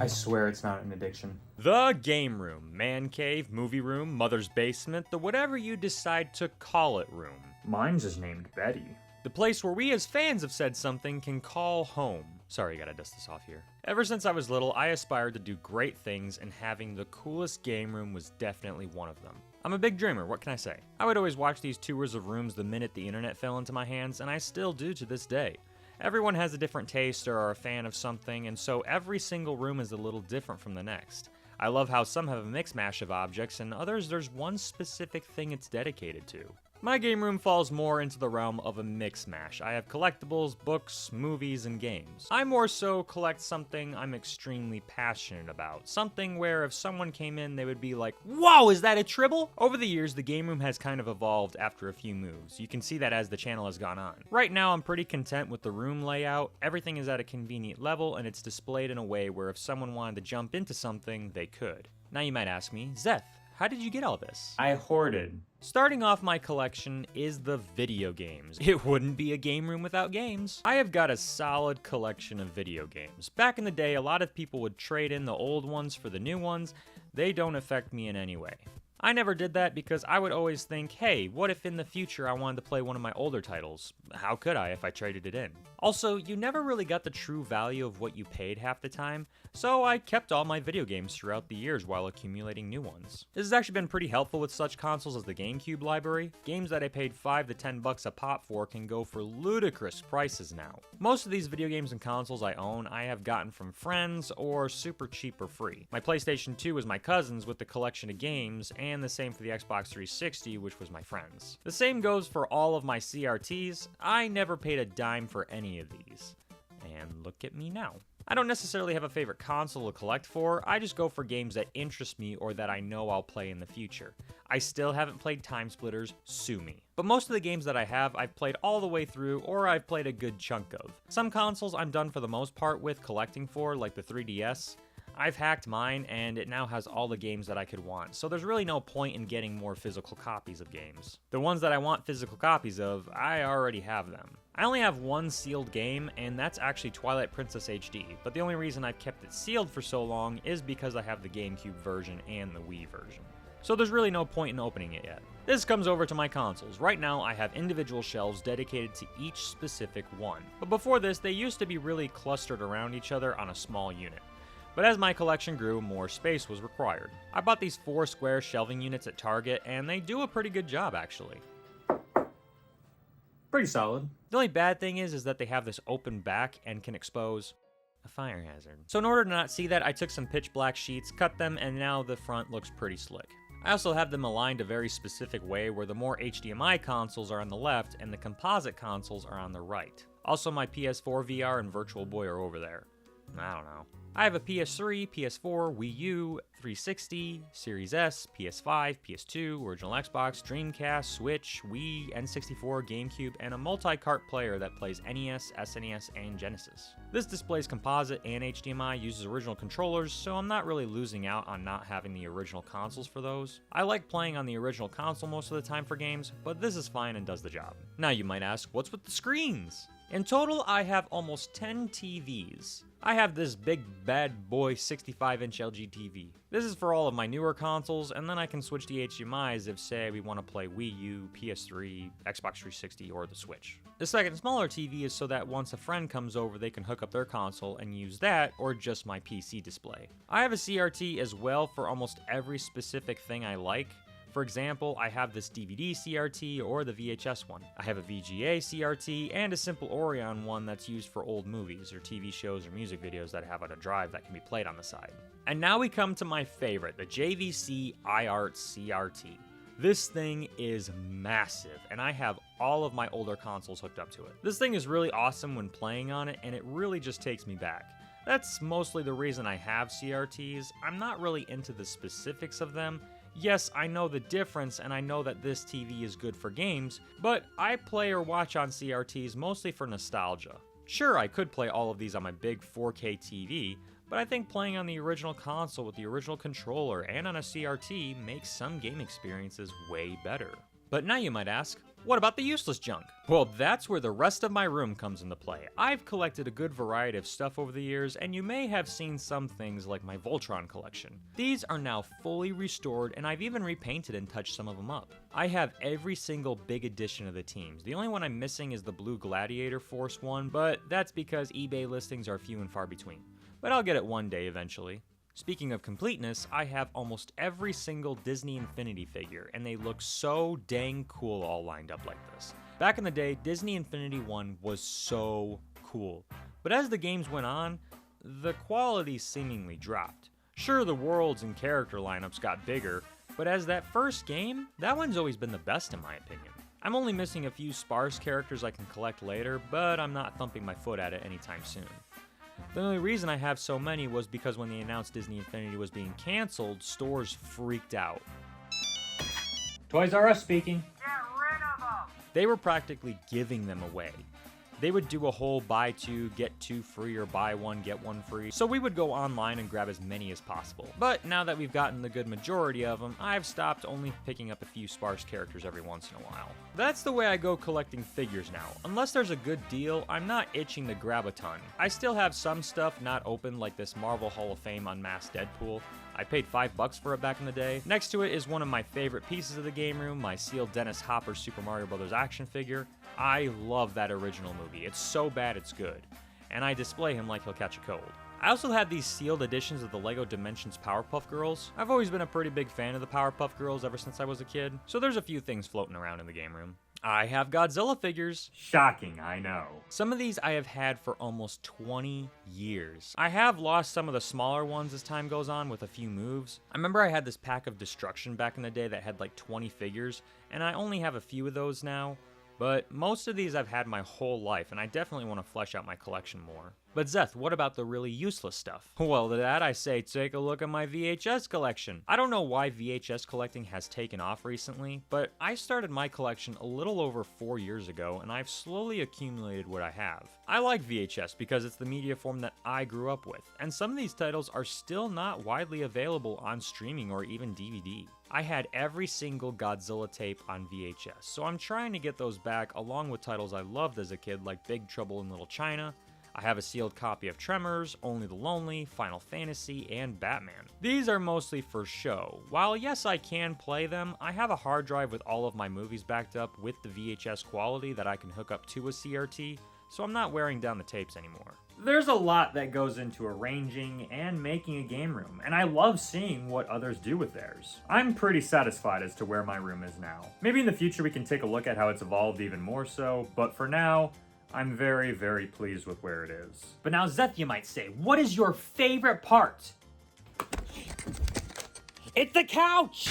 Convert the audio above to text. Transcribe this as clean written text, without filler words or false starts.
I swear it's not an addiction. The game room, man cave, movie room, mother's basement, the whatever you decide to call it room. Mine's just named Betty. The place where we as fans of said something can call home. Sorry, gotta dust this off here. Ever since I was little, I aspired to do great things, and having the coolest game room was definitely one of them. I'm a big dreamer, what can I say? I would always watch these tours of rooms the minute the internet fell into my hands, and I still do to this day. Everyone has a different taste or are a fan of something, and so every single room is a little different from the next. I love how some have a mix mash of objects, and others there's one specific thing it's dedicated to. My game room falls more into the realm of a mix mash. I have collectibles, books, movies, and games. I more so collect something I'm extremely passionate about. Something where if someone came in, they would be like, "Whoa, is that a Tribble?" Over the years, the game room has kind of evolved after a few moves. You can see that as the channel has gone on. Right now, I'm pretty content with the room layout. Everything is at a convenient level, and it's displayed in a way where if someone wanted to jump into something, they could. Now you might ask me, Zeth, how did you get all this? I hoarded. Starting off my collection is the video games. It wouldn't be a game room without games. I have got a solid collection of video games. Back in the day, a lot of people would trade in the old ones for the new ones. They don't affect me in any way. I never did that because I would always think, hey, what if in the future I wanted to play one of my older titles? How could I if I traded it in? Also, you never really got the true value of what you paid half the time, so I kept all my video games throughout the years while accumulating new ones. This has actually been pretty helpful with such consoles as the GameCube library. Games that I paid $5 to $10 a pop for can go for ludicrous prices now. Most of these video games and consoles I own, I have gotten from friends or super cheap or free. My PlayStation 2 was my cousin's with the collection of games, and the same for the Xbox 360, which was my friend's. The same goes for all of my CRTs. I never paid a dime for any of these. And look at me now. I don't necessarily have a favorite console to collect for, I just go for games that interest me or that I know I'll play in the future. I still haven't played Time Splitters, sue me. But most of the games that I have, I've played all the way through, or I've played a good chunk of. Some consoles I'm done for the most part with collecting for, like the 3DS. I've hacked mine, and it now has all the games that I could want, so there's really no point in getting more physical copies of games. The ones that I want physical copies of, I already have them. I only have one sealed game, and that's actually Twilight Princess HD, but the only reason I've kept it sealed for so long is because I have the GameCube version and the Wii version. So there's really no point in opening it yet. This comes over to my consoles. Right now, I have individual shelves dedicated to each specific one, but before this, they used to be really clustered around each other on a small unit. But as my collection grew, more space was required. I bought these 4 square shelving units at Target, and they do a pretty good job, actually. Pretty solid. The only bad thing is that they have this open back and can expose a fire hazard. So in order to not see that, I took some pitch black sheets, cut them, and now the front looks pretty slick. I also have them aligned a very specific way where the more HDMI consoles are on the left and the composite consoles are on the right. Also, my PS4 VR and Virtual Boy are over there. I don't know. I have a PS3, PS4, Wii U, 360, Series S, PS5, PS2, original Xbox, Dreamcast, Switch, Wii, N64, GameCube, and a multi-cart player that plays NES, SNES, and Genesis. This displays composite and HDMI, uses original controllers, so I'm not really losing out on not having the original consoles for those. I like playing on the original console most of the time for games, but this is fine and does the job. Now you might ask, what's with the screens? In total, I have almost 10 TVs. I have this big bad boy 65-inch LG TV. This is for all of my newer consoles, and then I can switch the HDMIs if, say, we want to play Wii U, PS3, Xbox 360, or the Switch. The second smaller TV is so that once a friend comes over, they can hook up their console and use that, or just my PC display. I have a CRT as well for almost every specific thing I like. For example, I have this DVD CRT or the VHS one. I have a VGA CRT and a simple Orion one that's used for old movies or TV shows or music videos that have on a drive that can be played on the side. And now we come to my favorite, the JVC iArt CRT. This thing is massive, and I have all of my older consoles hooked up to it. This thing is really awesome when playing on it, and it really just takes me back. That's mostly the reason I have CRTs. I'm not really into the specifics of them. Yes, I know the difference, and I know that this TV is good for games, but I play or watch on CRTs mostly for nostalgia. Sure, I could play all of these on my big 4K TV, but I think playing on the original console with the original controller and on a CRT makes some game experiences way better. But now you might ask, What about the useless junk? Well, that's where the rest of my room comes into play. I've collected a good variety of stuff over the years, and you may have seen some things like my Voltron collection. These are now fully restored, and I've even repainted and touched some of them up. I have every single big edition of the teams. The only one I'm missing is the Blue Gladiator Force one, but that's because eBay listings are few and far between. But I'll get it one day eventually. Speaking of completeness, I have almost every single Disney Infinity figure, and they look so dang cool all lined up like this. Back in the day, Disney Infinity 1 was so cool, but as the games went on, the quality seemingly dropped. Sure, the worlds and character lineups got bigger, but as that first game, that one's always been the best in my opinion. I'm only missing a few sparse characters I can collect later, but I'm not thumping my foot at it anytime soon. The only reason I have so many was because when they announced Disney Infinity was being canceled, stores freaked out. Toys R Us speaking. Get rid of them! They were practically giving them away. They would do a whole buy two, get two free, or buy one, get one free, so we would go online and grab as many as possible. But now that we've gotten the good majority of them, I've stopped only picking up a few sparse characters every once in a while. That's the way I go collecting figures now. Unless there's a good deal, I'm not itching to grab a ton. I still have some stuff not open, like this Marvel Hall of Fame Unmasked Deadpool. I paid $5 for it back in the day. Next to it is one of my favorite pieces of the game room, my sealed Dennis Hopper Super Mario Bros. Action figure. I love that original movie. It's so bad it's good. And I display him like he'll catch a cold. I also have these sealed editions of the LEGO Dimensions Powerpuff Girls. I've always been a pretty big fan of the Powerpuff Girls ever since I was a kid, so there's a few things floating around in the game room. I have Godzilla figures. Shocking, I know. Some of these I have had for almost 20 years. I have lost some of the smaller ones as time goes on with a few moves. I remember I had this pack of Destruction back in the day that had like 20 figures, and I only have a few of those now. But most of these I've had my whole life, and I definitely want to flesh out my collection more. But Zeth, what about the really useless stuff? Well, to that I say take a look at my VHS collection. I don't know why VHS collecting has taken off recently, but I started my collection a little over 4 years ago, and I've slowly accumulated what I have. I like VHS because it's the media form that I grew up with, and some of these titles are still not widely available on streaming or even DVD. I had every single Godzilla tape on VHS, so I'm trying to get those back along with titles I loved as a kid like Big Trouble in Little China. I have a sealed copy of Tremors, Only the Lonely, Final Fantasy, and Batman. These are mostly for show. While yes, I can play them, I have a hard drive with all of my movies backed up with the VHS quality that I can hook up to a CRT, so I'm not wearing down the tapes anymore. There's a lot that goes into arranging and making a game room, and I love seeing what others do with theirs. I'm pretty satisfied as to where my room is now. Maybe in the future we can take a look at how it's evolved even more so, but for now, I'm very, very pleased with where it is. But now, Zeth, you might say, what is your favorite part? It's the couch!